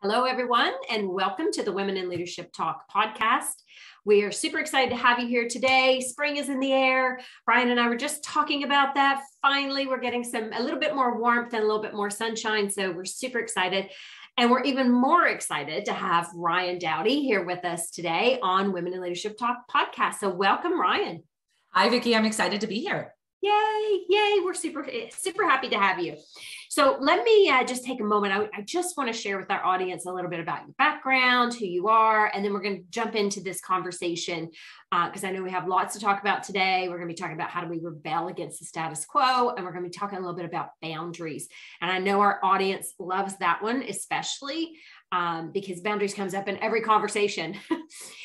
Hello, everyone, and welcome to the Women in Leadership Talk podcast. We are super excited to have you here today. Spring is in the air. Ryan and I were just talking about that. Finally, we're getting a little bit more warmth and a little bit more sunshine. So we're super excited. And we're even more excited to have Ryann Dowdy here with us today on Women in Leadership Talk podcast. So welcome, Ryann. Hi, Vicki. I'm excited to be here. Yay. We're super happy to have you. So let me just take a moment. I just want to share with our audience a little bit about your background, who you are, and then we're going to jump into this conversation because I know we have lots to talk about today. We're going to be talking about how do we rebel against the status quo, and we're going to be talking a little bit about boundaries. And I know our audience loves that one, especially because boundaries comes up in every conversation.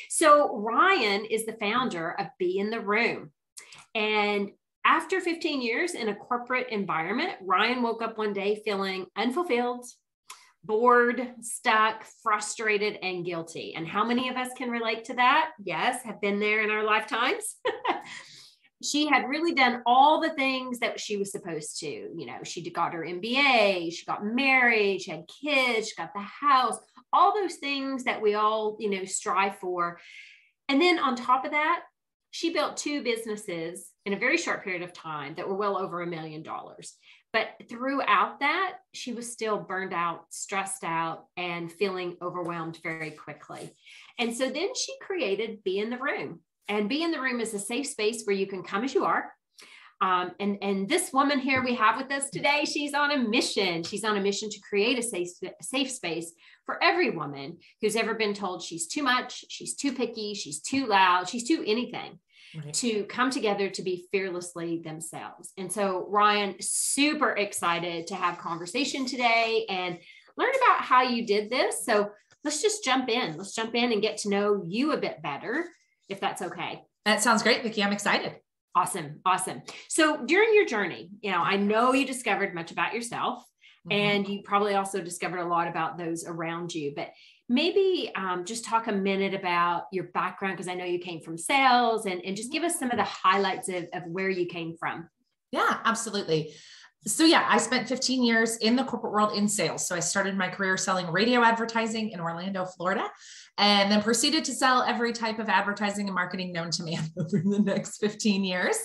So Ryann is the founder of Be in the Room. And after 15 years in a corporate environment, Ryann woke up one day feeling unfulfilled, bored, stuck, frustrated, and guilty. And how many of us can relate to that? Yes, have been there in our lifetimes. She had really done all the things that she was supposed to. You know, she got her MBA, she got married, she had kids, she got the house, all those things that we all, strive for. And then on top of that, she built two businesses in a very short period of time that were well over $1 million. But throughout that, she was still burned out, stressed out, and feeling overwhelmed very quickly. And so then she created Be in the Room. And Be in the Room is a safe space where you can come as you are. And this woman here we have with us today, she's on a mission. She's on a mission to create a safe space for every woman who's ever been told she's too much, she's too picky, she's too loud, she's too anything, right, to come together to be fearlessly themselves. And so Ryann, super excited to have conversation today and learn about how you did this. So let's just jump in. Let's jump in and get to know you a bit better, if that's okay. That sounds great, Vicki. I'm excited. Awesome. So during your journey, I know you discovered much about yourself, and you probably also discovered a lot about those around you, but maybe just talk a minute about your background, because I know you came from sales, and just give us some of the highlights of where you came from. Yeah, absolutely. So I spent 15 years in the corporate world in sales. So I started my career selling radio advertising in Orlando, Florida, and then proceeded to sell every type of advertising and marketing known to man over the next 15 years,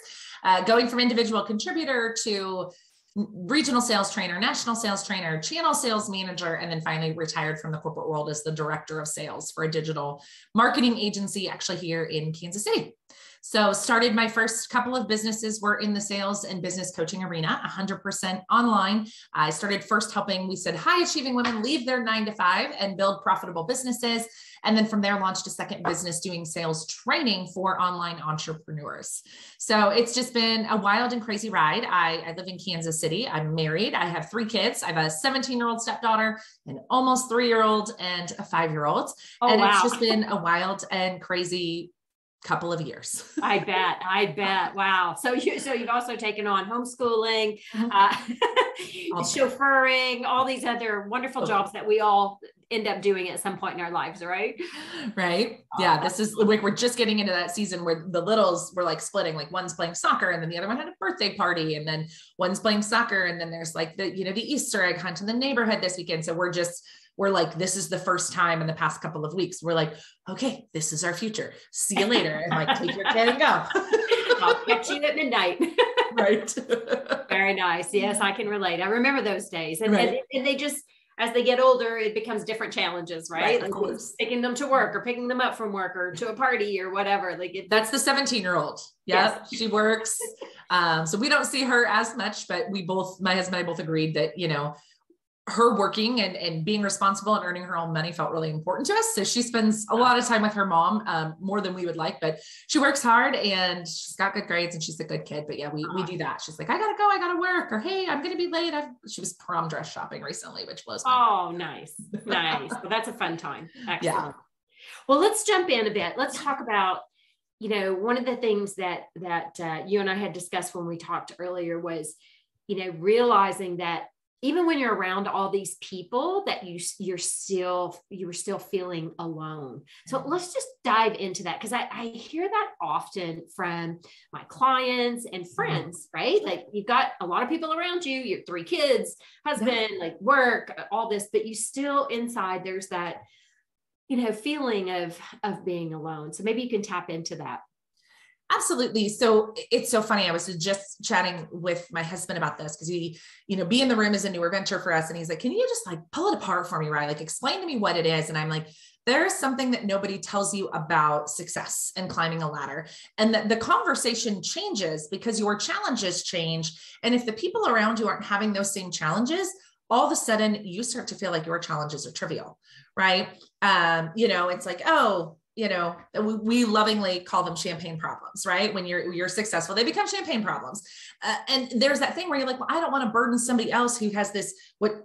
going from individual contributor to regional sales trainer, national sales trainer, channel sales manager, and then finally retired from the corporate world as the director of sales for a digital marketing agency actually here in Kansas City. So started my first couple of businesses were in the sales and business coaching arena, 100% online. I started first helping, we said, high achieving women leave their 9-to-5 and build profitable businesses. And then from there launched a second business doing sales training for online entrepreneurs. So it's just been a wild and crazy ride. I live in Kansas City. I'm married. I have 3 kids. I have a 17-year-old stepdaughter, an almost 3-year-old, and a 5-year-old. Oh, wow. It's just been a wild and crazy couple of years. I bet. Wow. So you've also taken on homeschooling, chauffeuring, all these other wonderful jobs that we all end up doing at some point in our lives, right? Right. Yeah. This is like, we're just getting into that season where the littles were like splitting, like one's playing soccer and then the other one had a birthday party and then one's playing soccer. And then there's like the Easter egg hunt in the neighborhood this weekend. So we're like, this is the first time in the past couple of weeks, we're like, okay, this is our future. See you later. And like, take your kid and go. I'll catch you at midnight. Right. Very nice. Yes, I can relate. I remember those days. And, right. and they just, as they get older, it becomes different challenges, right? Of course. Picking them to work or picking them up from work or to a party or whatever. That's the 17-year-old. Yeah, yes. She works. So we don't see her as much, but my husband and I both agreed that, her working and being responsible and earning her own money felt really important to us. So she spends a lot of time with her mom, more than we would like, but she works hard and she's got good grades and she's a good kid. But yeah, we do that. She's like, I gotta go, I gotta work, or hey, I'm gonna be late. She was prom dress shopping recently, which blows my mind. Oh, nice. Well, that's a fun time. Excellent. Yeah. Well, let's jump in a bit. Let's talk about, one of the things that you and I had discussed when we talked earlier was, realizing that even when you're around all these people, that you were still feeling alone. So let's just dive into that, because I hear that often from my clients and friends, right? Like, you've got a lot of people around you, your 3 kids, husband, like work, all this, but you still inside, there's that, feeling of being alone. So maybe you can tap into that. Absolutely. So it's so funny. I was just chatting with my husband about this, because he, Be in the Room is a newer venture for us. And he's like, can you just like pull it apart for me, Ryan? Like, explain to me what it is. And I'm like, there's something that nobody tells you about success and climbing a ladder. And that the conversation changes because your challenges change. And if the people around you aren't having those same challenges, all of a sudden you start to feel like your challenges are trivial, right? It's like, oh, we lovingly call them champagne problems, right? When you're successful, they become champagne problems. And there's that thing where you're like, well, I don't want to burden somebody else who has this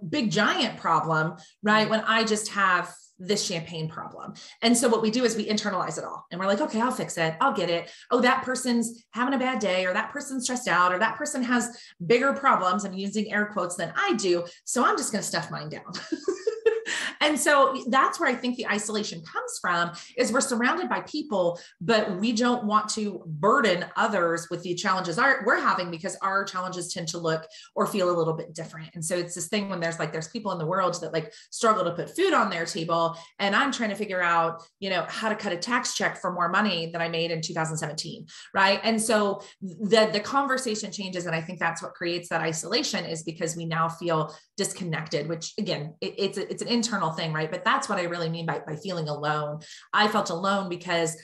big giant problem, right? When I just have this champagne problem. And so what we do is we internalize it all, and we're like, okay, I'll fix it. I'll get it. Oh, that person's having a bad day, or that person's stressed out, or that person has bigger problems, I'm using air quotes, than I do. So I'm just going to stuff mine down. And so that's where I think the isolation comes from, is we're surrounded by people, but we don't want to burden others with the challenges we're having, because our challenges tend to look or feel a little bit different. And so it's this thing when there's people in the world that like struggle to put food on their table. And I'm trying to figure out, how to cut a tax check for more money than I made in 2017. Right. And so the conversation changes. And I think that's what creates that isolation, is because we now feel disconnected, which again, it's an internal thing, right? But that's what I really mean by feeling alone. I felt alone because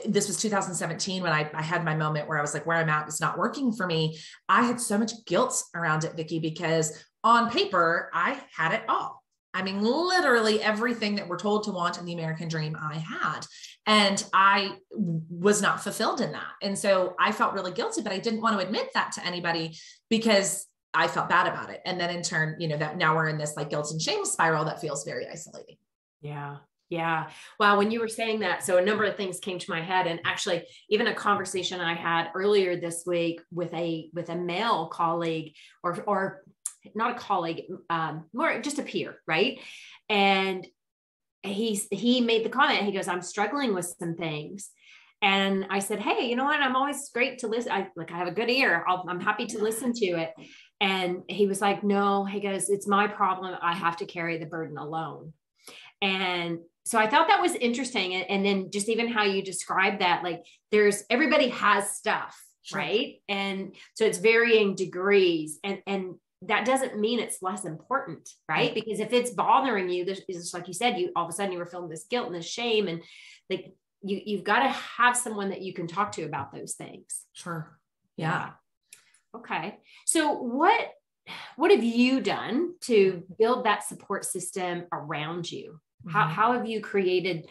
this was 2017 when I had my moment where I was like, where I'm at is not working for me. I had so much guilt around it, Vicki, because on paper, I had it all. I mean, literally everything that we're told to want in the American dream, I had, and I was not fulfilled in that. And so I felt really guilty, but I didn't want to admit that to anybody because I felt bad about it. And then in turn, that now we're in this like guilt and shame spiral that feels very isolating. Yeah. Yeah. Wow. When you were saying that, so a number of things came to my head, and actually even a conversation I had earlier this week with a male colleague, or not a colleague, more just a peer. Right. And he made the comment, he goes, I'm struggling with some things. And I said, hey, you know what? I'm always great to listen. I have a good ear. I'm happy to listen to it. And he was like, no, he goes, it's my problem. I have to carry the burden alone. And so I thought that was interesting. And then just even how you described that, like everybody has stuff, sure, right? And so it's varying degrees, and that doesn't mean it's less important, right? Because if it's bothering you, this is like you said, all of a sudden you were feeling this guilt and this shame, and like you've got to have someone that you can talk to about those things. Sure. Yeah. Okay. So what have you done to build that support system around you? Mm-hmm. How have you created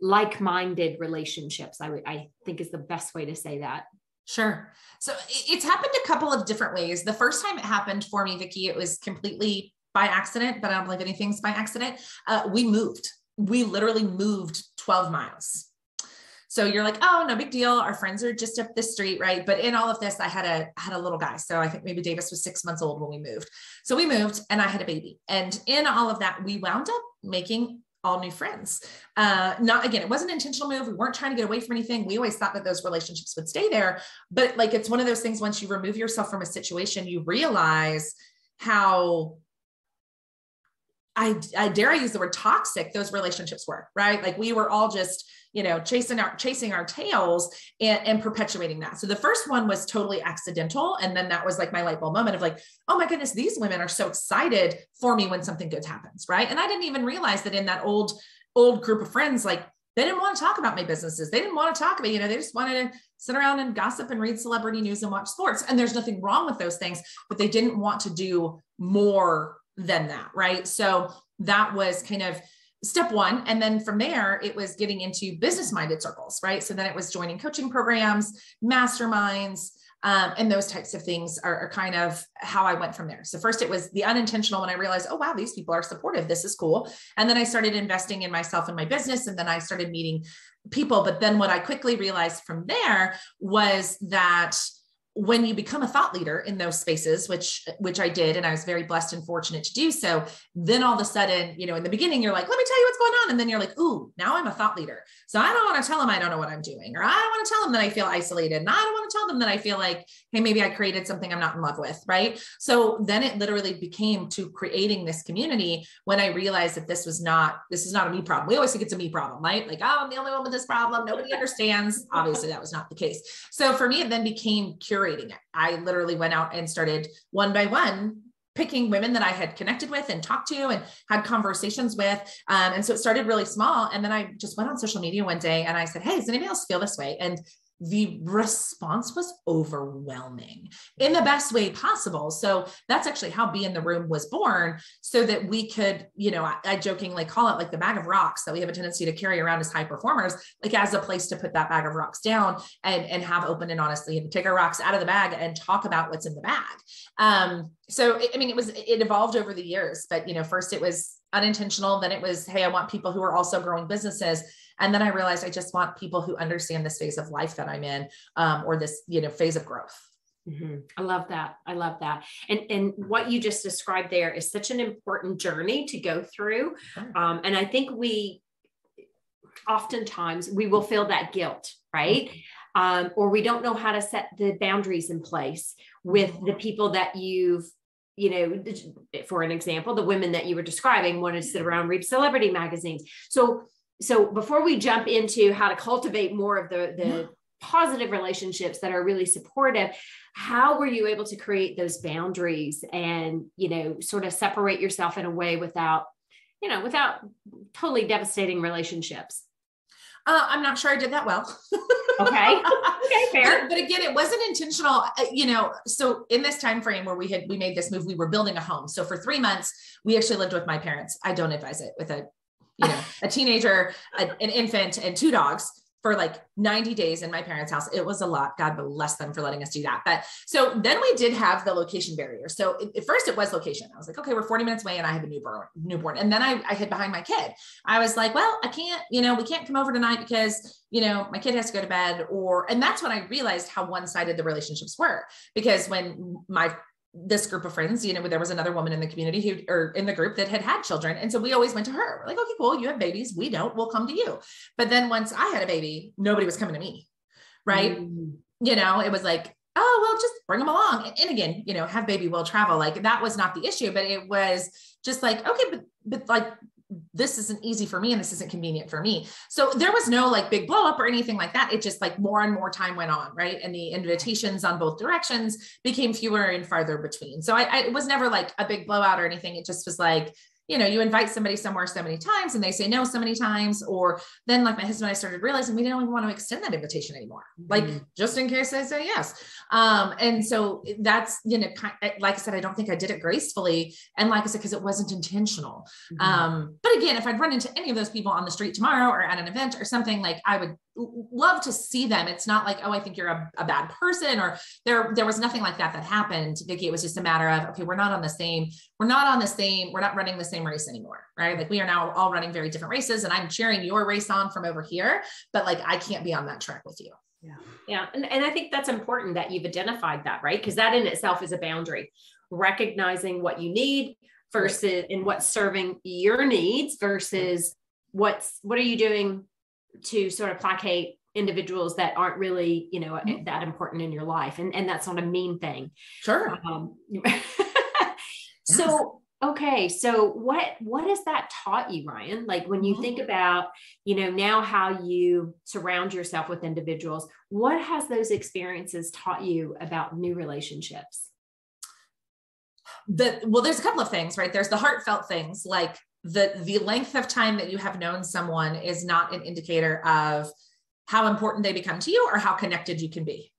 like-minded relationships? I think is the best way to say that. Sure. So it's happened a couple of different ways. The first time it happened for me, Vicki, it was completely by accident, but I don't believe anything's by accident. We literally moved 12 miles. So you're like, oh, no big deal. Our friends are just up the street, right? But in all of this, I had a little guy. So I think maybe Davis was 6 months old when we moved. So we moved, and I had a baby. And in all of that, we wound up making all new friends. It wasn't an intentional move. We weren't trying to get away from anything. We always thought that those relationships would stay there. But like, it's one of those things, once you remove yourself from a situation, you realize how, I dare use the word toxic, those relationships were, right? Like we were all just, chasing our tails and perpetuating that. So the first one was totally accidental. And then that was like my light bulb moment of like, oh my goodness, these women are so excited for me when something good happens. Right. And I didn't even realize that in that old group of friends, like they didn't want to talk about my businesses. They didn't want to talk about, they just wanted to sit around and gossip and read celebrity news and watch sports. And there's nothing wrong with those things, but they didn't want to do more than that. Right. So that was kind of step one. And then from there, it was getting into business-minded circles, right? So then it was joining coaching programs, masterminds, and those types of things are kind of how I went from there. So first it was the unintentional when I realized, oh, wow, these people are supportive. This is cool. And then I started investing in myself and my business. And then I started meeting people. But then what I quickly realized from there was that when you become a thought leader in those spaces, which I did, and I was very blessed and fortunate to do so, then all of a sudden, in the beginning, you're like, let me tell you what's going on. And then you're like, ooh, now I'm a thought leader. So I don't want to tell them I don't know what I'm doing, or I don't want to tell them that I feel isolated. And I don't want to tell them that I feel like, hey, maybe I created something I'm not in love with. Right. So then it literally became to creating this community when I realized that this is not a me problem. We always think it's a me problem, right? Like, oh, I'm the only one with this problem. Nobody understands. Obviously that was not the case. So for me, it then became curating it. I literally went out and started one by one picking women that I had connected with and talked to and had conversations with. And so it started really small. And then I just went on social media one day and I said, hey, does anybody else feel this way? And the response was overwhelming in the best way possible. So that's actually how Be in the Room was born, so that we could, I jokingly call it like the bag of rocks that we have a tendency to carry around as high performers, like as a place to put that bag of rocks down and have open and honestly, and take our rocks out of the bag and talk about what's in the bag. So, it evolved over the years, but, first it was unintentional. Then it was, hey, I want people who are also growing businesses. And then I realized I just want people who understand this phase of life that I'm in, or this, phase of growth. Mm-hmm. I love that. I love that. And what you just described there is such an important journey to go through. And I think oftentimes we will feel that guilt, right? Or we don't know how to set the boundaries in place with the people that you've, for an example, the women that you were describing wanted to sit around, read celebrity magazines. So before we jump into how to cultivate more of the positive relationships that are really supportive, how were you able to create those boundaries and, sort of separate yourself in a way without totally devastating relationships? I'm not sure I did that well. Okay. Okay, fair. But again, it wasn't intentional, so in this time frame where we made this move, we were building a home. So for 3 months, we actually lived with my parents. I don't advise it, with a teenager, an infant, and 2 dogs for like 90 days in my parents' house. It was a lot. God bless them for letting us do that. But so then we did have the location barrier. So at first it was location. I was like, okay, we're 40 minutes away and I have a newborn. And then I hid behind my kid. I was like, well, I can't, we can't come over tonight because, my kid has to go to bed, and that's when I realized how one-sided the relationships were, because when this group of friends, there was another woman in the community or in the group that had children. And so we always went to her. We're like, okay, cool. You have babies. We don't, we'll come to you. But then once I had a baby, nobody was coming to me. Right. It was like, oh, well, just bring them along. And again, have baby, will travel. Like that was not the issue, but it was just like, okay, but like, this isn't easy for me and this isn't convenient for me. So there was no like big blow up or anything like that. It just like more and more time went on. Right. And the invitations on both directions became fewer and farther between. So it was never like a big blowout or anything. It just was like, you invite somebody somewhere so many times and they say no so many times, or then like my husband and I started realizing we didn't even want to extend that invitation anymore, like just in case they say yes. And so that's, like I said, I don't think I did it gracefully. And like I said, because it wasn't intentional. But again, if I'd run into any of those people on the street tomorrow or at an event or something, like I would love to see them. It's not like, oh, I think you're a bad person, or there was nothing like that happened, Vicki. It was just a matter of, okay, we're not running the same race anymore, right? Like we are now all running very different races, and I'm cheering your race on from over here, but like, I can't be on that track with you. Yeah. Yeah. And I think that's important that you've identified that, right? Because that in itself is a boundary, recognizing what you need versus and what's serving your needs versus what are you doing to sort of placate individuals that aren't really, that important in your life. And that's not a mean thing. Sure. So, okay. So what has that taught you, Ryann? Like when you think about, now how you surround yourself with individuals, what has those experiences taught you about new relationships? Well, there's a couple of things, right? There's the heartfelt things, like the length of time that you have known someone is not an indicator of how important they become to you or how connected you can be.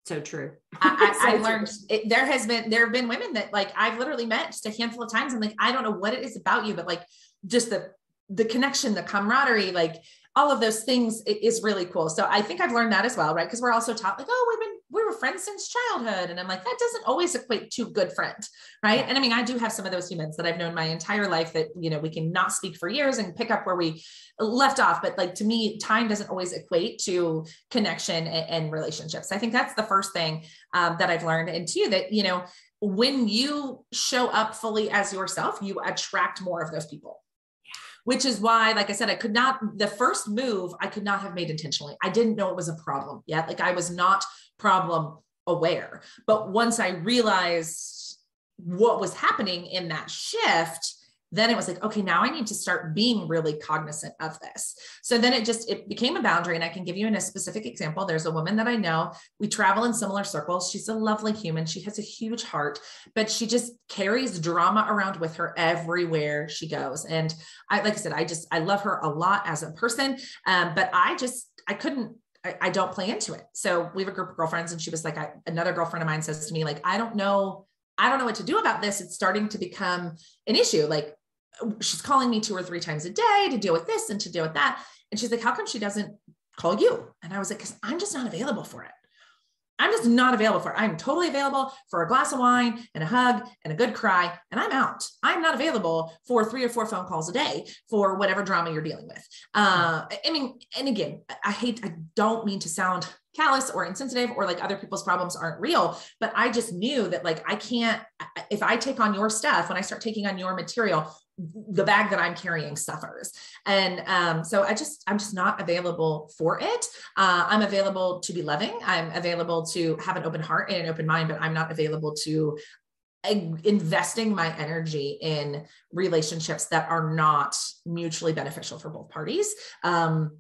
So true. I learned there have been women that like I've literally met just a handful of times. And like, I don't know what it is about you, but like just the connection, the camaraderie, like all of those things is really cool. So I think I've learned that as well, right? Because we're also taught like, oh, we were friends since childhood. And I'm like, that doesn't always equate to good friend, right? And I mean, I do have some of those humans that I've known my entire life that, you know, we can not speak for years and pick up where we left off. But like, to me, time doesn't always equate to connection and relationships. I think that's the first thing that I've learned. And two, that, you know, when you show up fully as yourself, you attract more of those people. Which is why, like I said, the first move I could not have made intentionally. I didn't know it was a problem yet. Like, I was not problem aware. But once I realized what was happening in that shift, then it was like, okay, now I need to start being really cognizant of this. So then it became a boundary. And I can give you a specific example. There's a woman that I know, we travel in similar circles. She's a lovely human. She has a huge heart, but she just carries drama around with her everywhere she goes. And like I said, I love her a lot as a person. But I don't play into it. So we have a group of girlfriends, and she was like, another girlfriend of mine says to me, like, I don't know what to do about this. It's starting to become an issue. Like, she's calling me 2 or 3 times a day to deal with this and to deal with that. And she's like, how come she doesn't call you? And I was like, because I'm just not available for it. I'm just not available for it. I'm totally available for a glass of wine and a hug and a good cry, and I'm out. I'm not available for 3 or 4 phone calls a day for whatever drama you're dealing with. I mean, and again, I don't mean to sound callous or insensitive or like other people's problems aren't real, but I just knew that, like, I can't, if I take on your stuff, when I start taking on your material, the bag that I'm carrying suffers. And so I'm just not available for it. I'm available to be loving. I'm available to have an open heart and an open mind, but I'm not available to investing my energy in relationships that are not mutually beneficial for both parties. And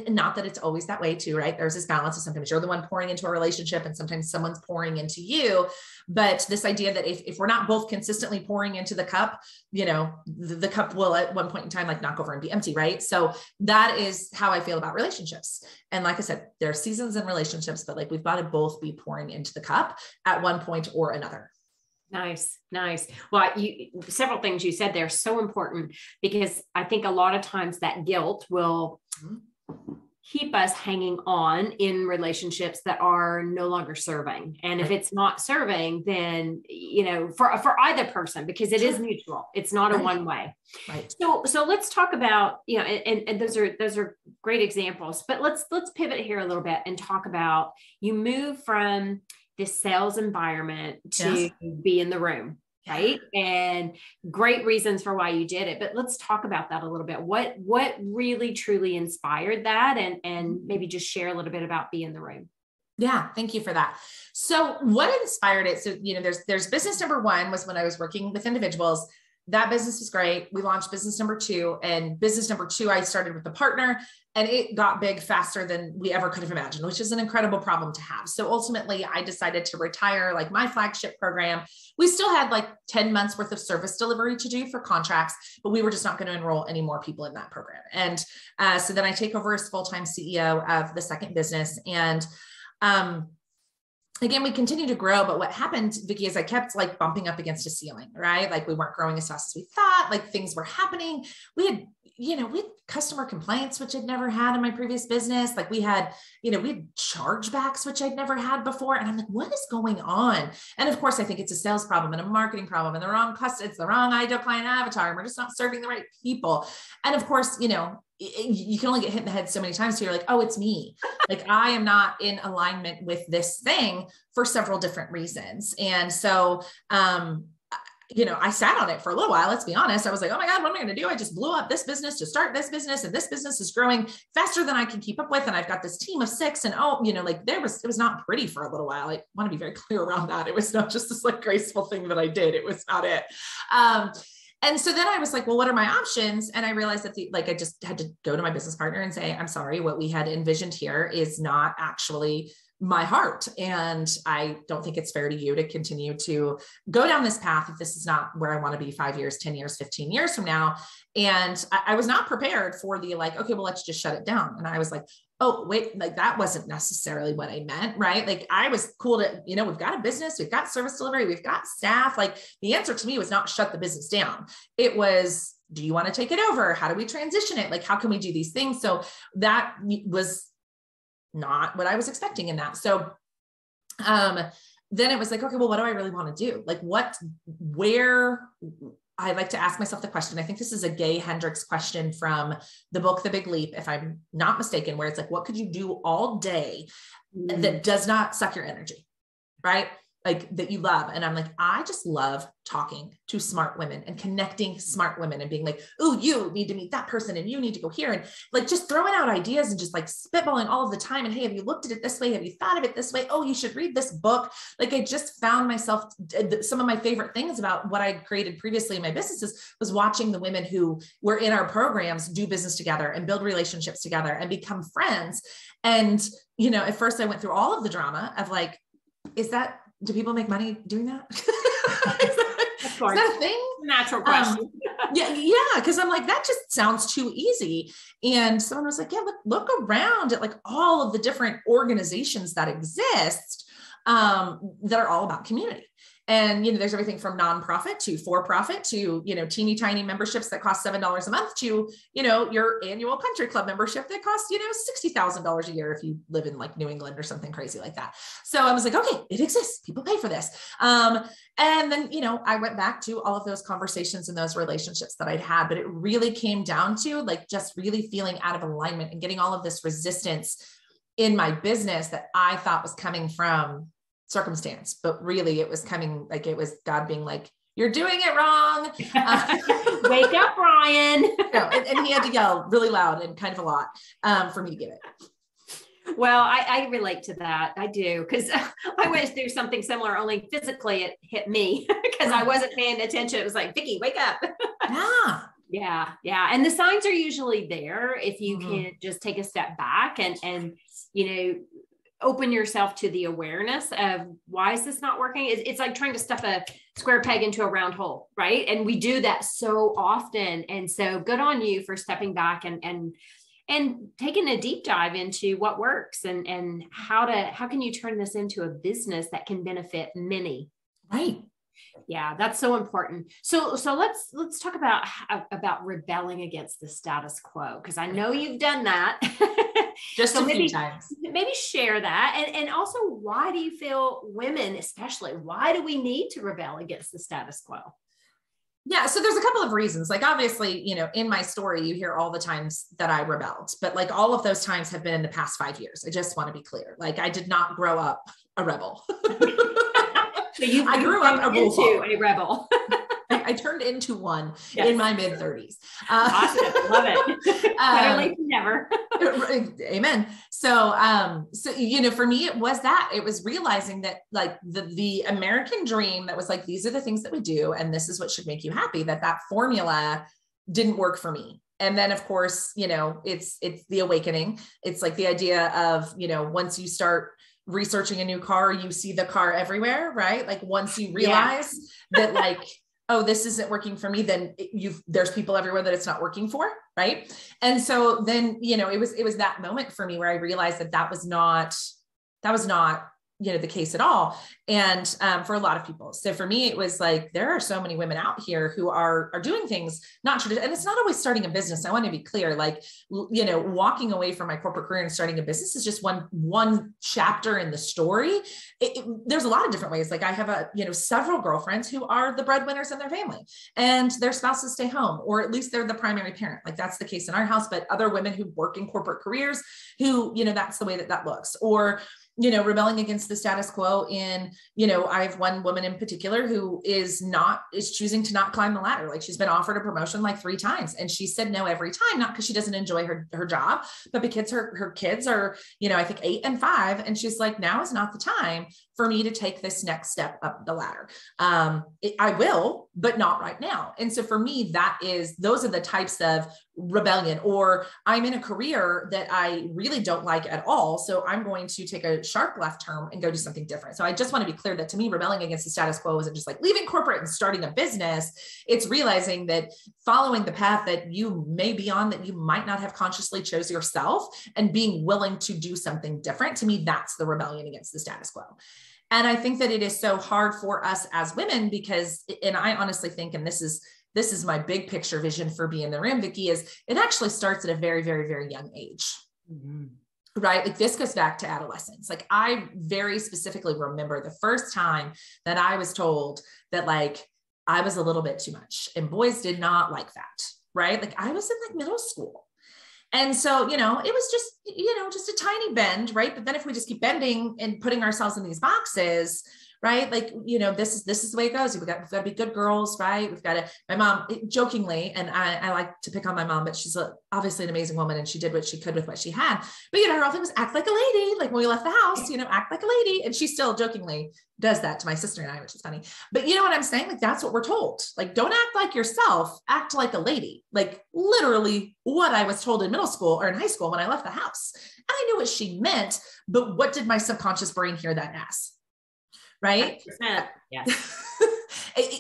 not that it's always that way too, right? There's this balance of sometimes you're the one pouring into a relationship and sometimes someone's pouring into you. But this idea that if we're not both consistently pouring into the cup, you know, the cup will at one point in time, like, knock over and be empty. Right. So that is how I feel about relationships. And like I said, there are seasons in relationships, but like, we've got to both be pouring into the cup at one point or another. Nice. Well, several things you said there are so important, because I think a lot of times that guilt will keep us hanging on in relationships that are no longer serving. And if it's not serving, then, you know, for either person, because it is mutual, it's not a one way. Right. So let's talk about, you know, and those are great examples, but let's pivot here a little bit and talk about, you move from this sales environment to be in the room, right? And great reasons for why you did it, but let's talk about that a little bit. What really truly inspired that, and maybe just share a little bit about being in the room. Yeah. Thank you for that. So what inspired it? So, you know, there's business number 1 was when I was working with individuals. That business was great. We launched business number 2, and business number 2, I started with a partner, and it got big faster than we ever could have imagined, which is an incredible problem to have. So ultimately I decided to retire like my flagship program. We still had like 10 months worth of service delivery to do for contracts, but we were just not going to enroll any more people in that program. And so then I take over as full-time CEO of the second business. And again, we continue to grow, but what happened, Vicki, is I kept like bumping up against a ceiling, right? Like, we weren't growing as fast as we thought, like things were happening. We had customer complaints, which I'd never had in my previous business. Like, we had chargebacks, which I'd never had before. And I'm like, what is going on? And of course, I think it's a sales problem and a marketing problem and it's the wrong ideal client avatar. And we're just not serving the right people. And of course, you know, you can only get hit in the head so many times. So you're like, oh, it's me. Like, I am not in alignment with this thing for several different reasons. And so, you know, I sat on it for a little while. Let's be honest. I was like, oh my God, what am I going to do? I just blew up this business to start this business, and this business is growing faster than I can keep up with. And I've got this team of 6, and like it was not pretty for a little while. I want to be very clear around that. It was not just this like graceful thing that I did. It was not it. And so then I was like, well, what are my options? And I realized that I just had to go to my business partner and say, I'm sorry, what we had envisioned here is not actually my heart. And I don't think it's fair to you to continue to go down this path if this is not where I want to be 5 years, 10 years, 15 years from now. And I was not prepared for the like, okay, well, let's just shut it down. And I was like, oh, wait, like that wasn't necessarily what I meant, right? Like, I was cool to, we've got a business, we've got service delivery, we've got staff. Like, the answer to me was not shut the business down. It was, do you want to take it over? How do we transition it? Like, how can we do these things? So that was not what I was expecting in that. So, then it was like, okay, well, what do I really want to do? Like where I like to ask myself the question. I think this is a Gay Hendricks question from the book, The Big Leap, if I'm not mistaken, where it's like, what could you do all day that does not suck your energy? Right? Like that you love. And I'm like, I just love talking to smart women and connecting smart women and being like, oh, you need to meet that person and you need to go here. And like, just throwing out ideas and just like spitballing all of the time. And hey, have you looked at it this way? Have you thought of it this way? Oh, you should read this book. Like, I just found myself, some of my favorite things about what I created previously in my businesses was watching the women who were in our programs do business together and build relationships together and become friends. And, you know, at first I went through all of the drama of like, do people make money doing that? Is that a thing? Natural question. Yeah. Cause I'm like, that just sounds too easy. And someone was like, yeah, look around at like all of the different organizations that exist, that are all about community. And, you know, there's everything from nonprofit to for-profit to, you know, teeny tiny memberships that cost $7 a month to, you know, your annual country club membership that costs, you know, $60,000 a year if you live in like New England or something crazy like that. So I was like, okay, it exists. People pay for this. And then, you know, I went back to all of those conversations and those relationships that I'd had, but it really came down to like, just really feeling out of alignment and getting all of this resistance in my business that I thought was coming from circumstance, but really it was coming, like, it was God being like, you're doing it wrong. Wake up, Ryann. And he had to yell really loud and kind of a lot, for me to get it. Well, I relate to that. I do. Cause I went through something similar, only physically it hit me because I wasn't paying attention. It was like, Vicki, wake up. Yeah. And the signs are usually there if you can just take a step back and, you know, open yourself to the awareness of why is this not working? It's like trying to stuff a square peg into a round hole, right? And we do that so often. And so good on you for stepping back and taking a deep dive into what works and how can you turn this into a business that can benefit many? Right. Yeah, that's so important. So let's talk about rebelling against the status quo, because I know you've done that. Just so a few times. Maybe share that. And also, why do you feel women, especially, why do we need to rebel against the status quo? Yeah. So there's a couple of reasons. Like, obviously, you know, in my story, you hear all the times that I rebelled, but like all of those times have been in the past 5 years. I just want to be clear. Like, I did not grow up a rebel. So I grew up a rebel. I turned into one in my mid 30s. Awesome. Love it. Better late than never. Amen. So, you know, for me, it was realizing that like the American dream that was like, these are the things that we do, and this is what should make you happy, that formula didn't work for me. And then of course, you know, it's the awakening. It's like the idea of, you know, once you start researching a new car, you see the car everywhere, right? Like once you realize that like, oh, this isn't working for me, then there's people everywhere that it's not working for. Right. And so then, you know, it was that moment for me where I realized that was not, you know, the case at all. And, for a lot of people. So for me, it was like, there are so many women out here who are doing things not traditional. And it's not always starting a business. I want to be clear, like, you know, walking away from my corporate career and starting a business is just one chapter in the story. There's a lot of different ways. Like I have several girlfriends who are the breadwinners in their family and their spouses stay home, or at least they're the primary parent. Like that's the case in our house, but other women who work in corporate careers who, you know, that's the way that looks. Or, you know, rebelling against the status quo in, you know, I have one woman in particular who is choosing to not climb the ladder. Like she's been offered a promotion like 3 times and she said no every time, not because she doesn't enjoy her job, but because her kids are, you know, I think 8 and 5. And she's like, now is not the time for me to take this next step up the ladder. I will, but not right now. And so for me, those are the types of rebellion. Or I'm in a career that I really don't like at all. So I'm going to take a sharp left turn and go do something different. So I just want to be clear that to me, rebelling against the status quo isn't just like leaving corporate and starting a business. It's realizing that following the path that you may be on that you might not have consciously chose yourself and being willing to do something different. To me, that's the rebellion against the status quo. And I think that it is so hard for us as women because, and I honestly think, and this is this is my big picture vision for Be in the Room, Vicki, is it actually starts at a very, very, very young age. Mm-hmm. Right? Like this goes back to adolescence. Like I very specifically remember the first time that I was told that like I was a little bit too much and boys did not like that. Right? Like I was in like middle school. And so, it was just a tiny bend, right? But then if we just keep bending and putting ourselves in these boxes, right? Like, this is the way it goes. We've got to be good girls, right? We've got to, my mom jokingly, and I like to pick on my mom, but she's obviously an amazing woman and she did what she could with what she had. But, her whole thing was act like a lady. Like when we left the house, act like a lady. And she still jokingly does that to my sister and I, which is funny. But you know what I'm saying? Like, that's what we're told. Like, don't act like yourself, act like a lady. Like literally what I was told in middle school or in high school when I left the house. And I knew what she meant, but what did my subconscious brain hear that as? Right? 100%. Yes.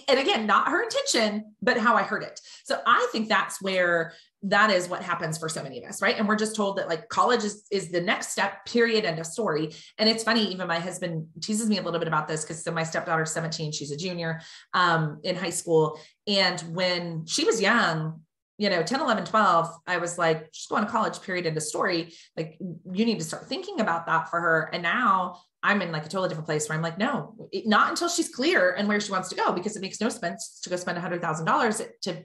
And again, not her intention, but how I heard it. So I think that is what happens for so many of us. Right. And we're just told that like college is the next step, period, end of story. And it's funny, even my husband teases me a little bit about this because so my stepdaughter's 17, she's a junior in high school. And when she was young, 10, 11, 12, I was like, she's going to college, period, end of story. Like you need to start thinking about that for her. And now I'm in like a totally different place where I'm like, no, not until she's clear and where she wants to go, because it makes no sense to go spend $100,000 to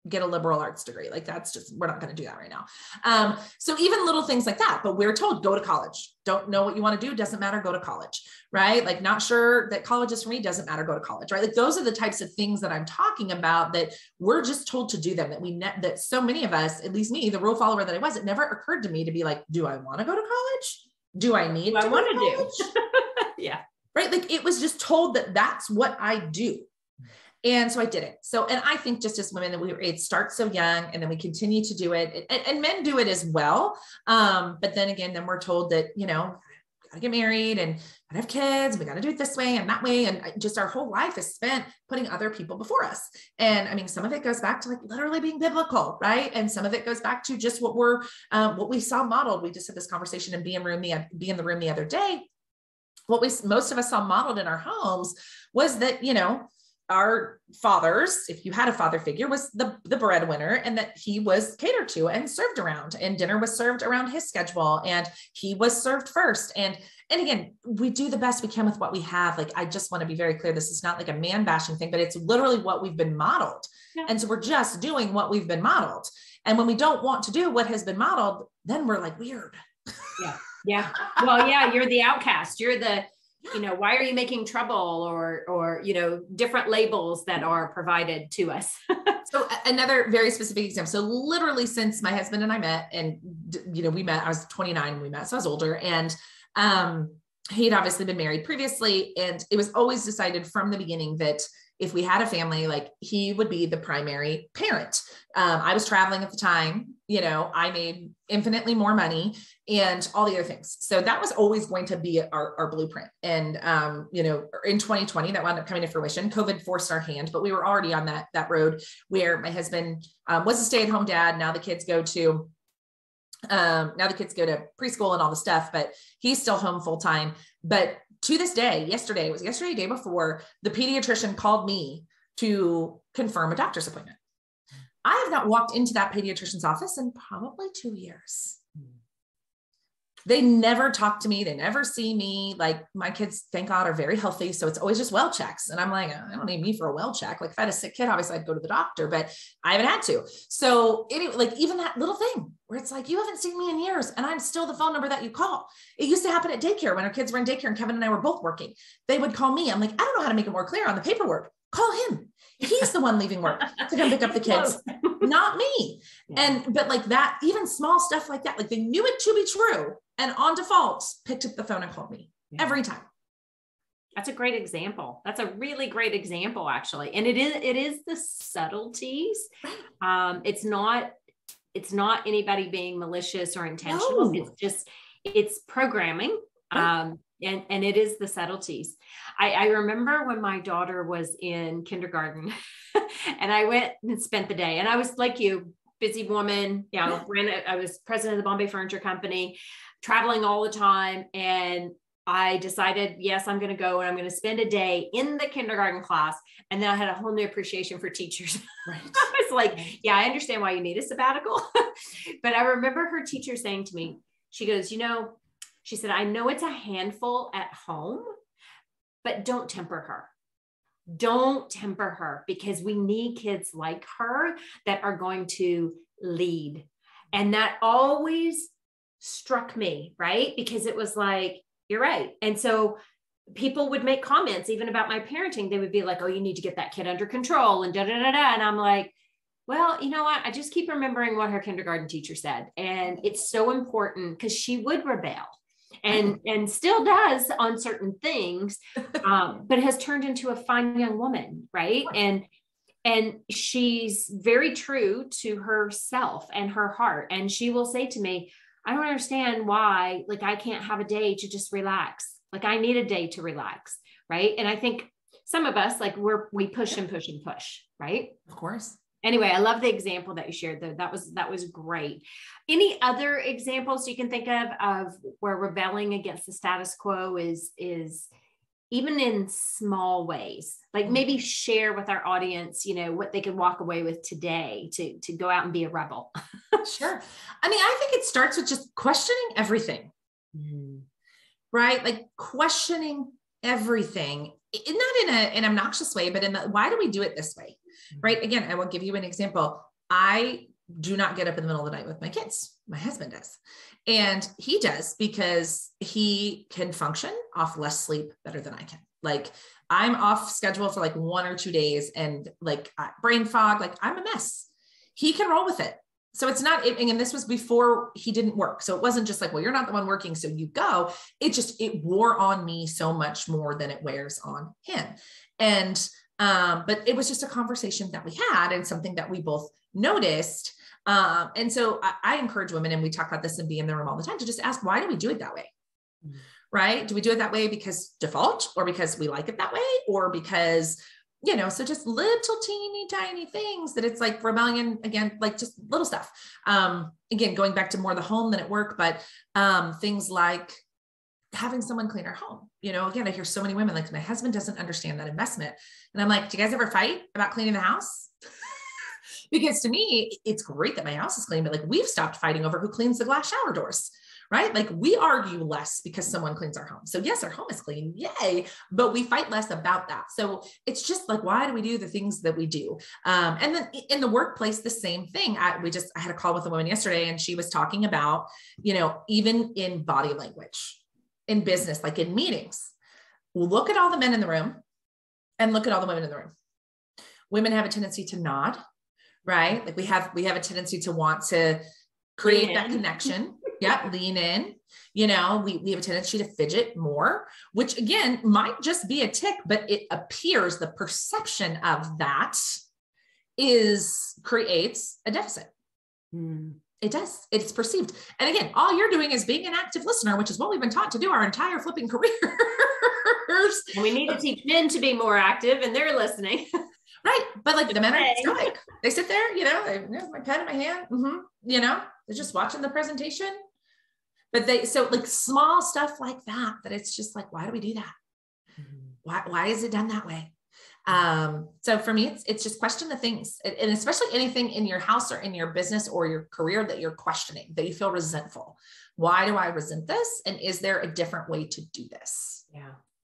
get a liberal arts degree. Like that's just, we're not going to do that right now. So even little things like that, but we're told go to college. Don't know what you want to do. Doesn't matter. Go to college, right? Like not sure that college is for me. Doesn't matter. Go to college, right? Like those are the types of things that I'm talking about that we're just told to do them, that so many of us, at least me, the rule follower that I was, it never occurred to me to be like, do I want to go to college? Do I need to I want to do? Yeah. Right. Like it was just told that that's what I do. And so I did it. So, and I think just as women that it starts so young and then we continue to do it and men do it as well. But then again, then we're told that, gotta get married and gotta have kids. We got to do it this way and that way. And just our whole life is spent putting other people before us. And I mean, some of it goes back to like literally being biblical, right? And some of it goes back to just what we saw modeled. We just had this conversation in Be in the Room the other day. Most of us saw modeled in our homes was that, our fathers, if you had a father figure, was the breadwinner, and that he was catered to and served around, and dinner was served around his schedule, and he was served first. And again, we do the best we can with what we have. Like, I just want to be very clear. This is not like a man bashing thing, but it's literally what we've been modeled. Yeah. And so we're just doing what we've been modeled. And when we don't want to do what has been modeled, then we're like weird. Yeah. Yeah. Well, yeah, you're the outcast. You're the, why are you making trouble or, different labels that are provided to us. So another very specific example. So literally since my husband and I met and, we met, I was 29 when we met. So I was older, and, he'd obviously been married previously. And it was always decided from the beginning that if we had a family, like he would be the primary parent. I was traveling at the time, I made infinitely more money and all the other things. So that was always going to be our blueprint. And, in 2020, that wound up coming to fruition. COVID forced our hand, but we were already on that road where my husband was a stay-at-home dad. Now the kids go to preschool and all the stuff, but he's still home full time. But to this day, day before, the pediatrician called me to confirm a doctor's appointment. I have not walked into that pediatrician's office in probably 2 years. They never talk to me. They never see me. Like my kids, thank God, are very healthy. So it's always just well checks. And I'm like, I don't need me for a well check. Like if I had a sick kid, obviously I'd go to the doctor, but I haven't had to. So anyway, like even that little thing where it's like, you haven't seen me in years and I'm still the phone number that you call. It used to happen at daycare when our kids were in daycare and Kevin and I were both working. They would call me. I'm like, I don't know how to make it more clear on the paperwork. Call him. He's the one leaving work to come pick up the kids, not me. Yeah. But like that, even small stuff like that, like they knew it to be true. And on default, picked up the phone and called me every time. That's a great example. That's a really great example, actually. And it is the subtleties. It's not anybody being malicious or intentional. No. It's programming. Right. And it is the subtleties. I remember when my daughter was in kindergarten and I went and spent the day, and I was like you, busy woman, I was president of the Bombay Furniture Company, traveling all the time. And I decided, yes, I'm going to go and I'm going to spend a day in the kindergarten class. And then I had a whole new appreciation for teachers. Right. I was like, yeah, I understand why you need a sabbatical. But I remember her teacher saying to me, she goes, she said, I know it's a handful at home, but don't temper her. Don't temper her, because we need kids like her that are going to lead. And that always struck me, right? Because it was like, you're right. And so people would make comments even about my parenting. They would be like, oh, you need to get that kid under control and da, da, da, da. And I'm like, well, you know what? I just keep remembering what her kindergarten teacher said. And it's so important, because she would rebel and still does on certain things, but has turned into a fine young woman. Right. And she's very true to herself and her heart. And she will say to me, I don't understand why, like, I can't have a day to just relax. Like, I need a day to relax. Right. And I think some of us, like, we push and push and push. Right. Of course. Anyway, I love the example that you shared though. That was great. Any other examples you can think of where rebelling against the status quo is even in small ways? Like, maybe share with our audience, what they can walk away with today to go out and be a rebel. Sure. I mean, I think it starts with just questioning everything, right? Like questioning everything, not in an obnoxious way, but in the, why do we do it this way? Right. Again, I will give you an example. I do not get up in the middle of the night with my kids. My husband does. And he does because he can function off less sleep better than I can. Like, I'm off schedule for like 1 or 2 days and like brain fog, like I'm a mess. He can roll with it. So it's not, and this was before he didn't work. So it wasn't just like, well, you're not the one working, so you go. It wore on me so much more than it wears on him. And, but it was just a conversation that we had and something that we both noticed. And so I encourage women, and we talk about this and be in the room all the time, to just ask, why do we do it that way? Right? Do we do it that way because default, or because we like it that way, or because, so just little teeny tiny things that it's like rebellion again, like just little stuff. Again, going back to more the home than at work, but things like having someone clean our home. Again, I hear so many women like, my husband doesn't understand that investment. And I'm like, do you guys ever fight about cleaning the house? Because to me, it's great that my house is clean, but like, we've stopped fighting over who cleans the glass shower doors, right? Like, we argue less because someone cleans our home. So yes, our home is clean, yay, but we fight less about that. So it's just like, why do we do the things that we do? And then in the workplace, the same thing. I had a call with a woman yesterday, and she was talking about, even in body language, in business, like in meetings, look at all the men in the room and look at all the women in the room. Women have a tendency to nod, right? Like we have a tendency to want to create that connection. Yeah. Lean in, we have a tendency to fidget more, which again, might just be a tick, but it appears the perception of that creates a deficit. It does. It's perceived. And again, all you're doing is being an active listener, which is what we've been taught to do our entire flipping careers. And we need to teach men to be more active, and they're listening. Right. But like the men are stoic. They sit there, my pen in my hand, they're just watching the presentation. But so like small stuff like that it's just like, why do we do that? Why is it done that way? So for me, it's just question the things, and especially anything in your house or in your business or your career that you're questioning, that you feel resentful. Why do I resent this? And is there a different way to do this?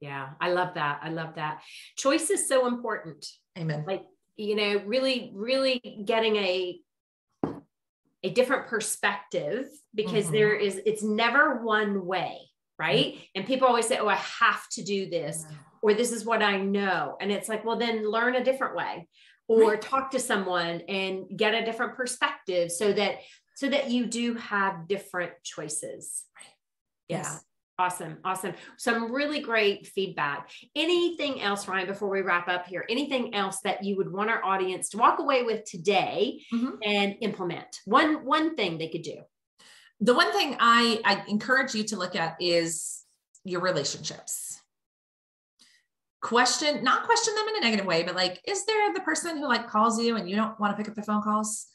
Yeah. I love that. Choice is so important. Amen. Like, really, really getting a different perspective, because it's never one way. Right. And people always say, oh, I have to do this, or this is what I know. And it's like, well, then learn a different way, or talk to someone and get a different perspective so that you do have different choices. Right. Yeah. Yes. Awesome. Some really great feedback. Anything else, Ryann, before we wrap up here? Anything else that you would want our audience to walk away with today and implement? One thing they could do. The one thing I encourage you to look at is your relationships. Not question them in a negative way, but like, is there the person who like calls you and you don't want to pick up the phone calls?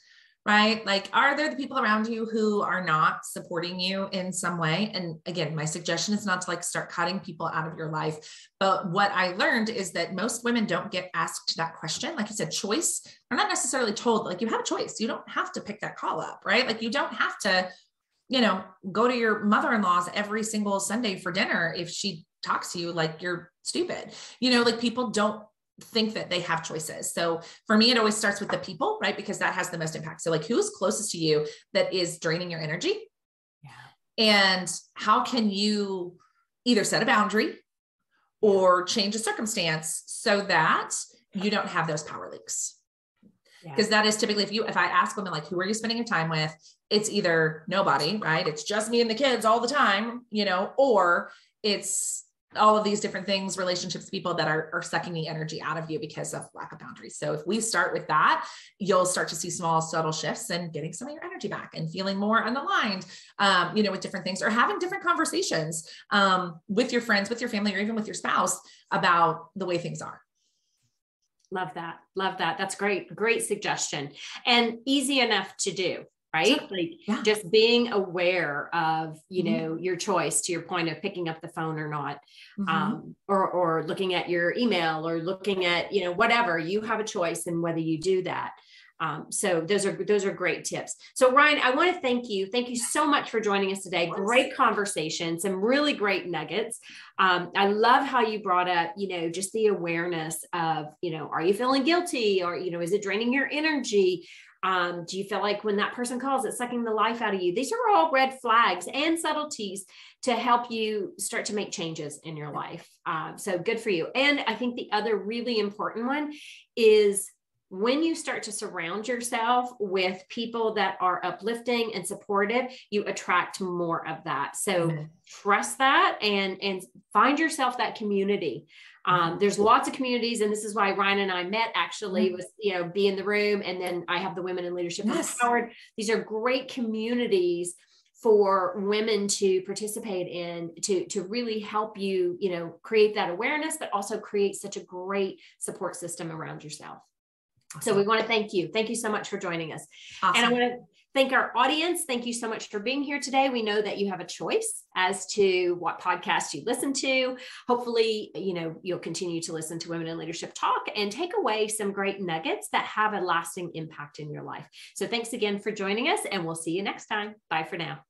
right? Like, are there the people around you who are not supporting you in some way? And again, my suggestion is not to like start cutting people out of your life. But what I learned is that most women don't get asked that question. Like you said, choice. They're not necessarily told like you have a choice. You don't have to pick that call up, right? Like you don't have to, go to your mother-in-law's every single Sunday for dinner if she talks to you like you're stupid. Like people don't think that they have choices. So for me, it always starts with the people, right? Because that has the most impact. So like who's closest to you that is draining your energy? Yeah. And how can you either set a boundary or change a circumstance so that you don't have those power leaks? Because that is typically, if I ask women, like, who are you spending your time with? It's either nobody, right? It's just me and the kids all the time, or it's all of these different things, relationships, people that are sucking the energy out of you because of lack of boundaries. So if we start with that, you'll start to see small, subtle shifts and getting some of your energy back and feeling more unaligned, with different things, or having different conversations with your friends, with your family, or even with your spouse about the way things are. Love that. Love that. That's great. Great suggestion, and easy enough to do, right? Like just being aware of, your choice, to your point of picking up the phone or not, or looking at your email, or looking at, whatever. You have a choice in whether you do that. So those are great tips. So Ryann, I want to thank you. Thank you so much for joining us today. Great conversation, some really great nuggets. I love how you brought up, just the awareness of, are you feeling guilty, or, is it draining your energy? Do you feel like when that person calls, it's sucking the life out of you? These are all red flags and subtleties to help you start to make changes in your life. So good for you. And I think the other really important one is when you start to surround yourself with people that are uplifting and supportive, you attract more of that. So trust that and find yourself that community. There's lots of communities, and this is why Ryann and I met actually, was, be in the room. And then I have the Women in Leadership Empowered. These are great communities for women to participate in, to really help you, create that awareness, but also create such a great support system around yourself. Awesome. So we want to thank you. Thank you so much for joining us. Awesome. And I want to thank our audience. Thank you so much for being here today. We know that you have a choice as to what podcast you listen to. Hopefully, you'll continue to listen to Women in Leadership Talk and take away some great nuggets that have a lasting impact in your life. So thanks again for joining us, and we'll see you next time. Bye for now.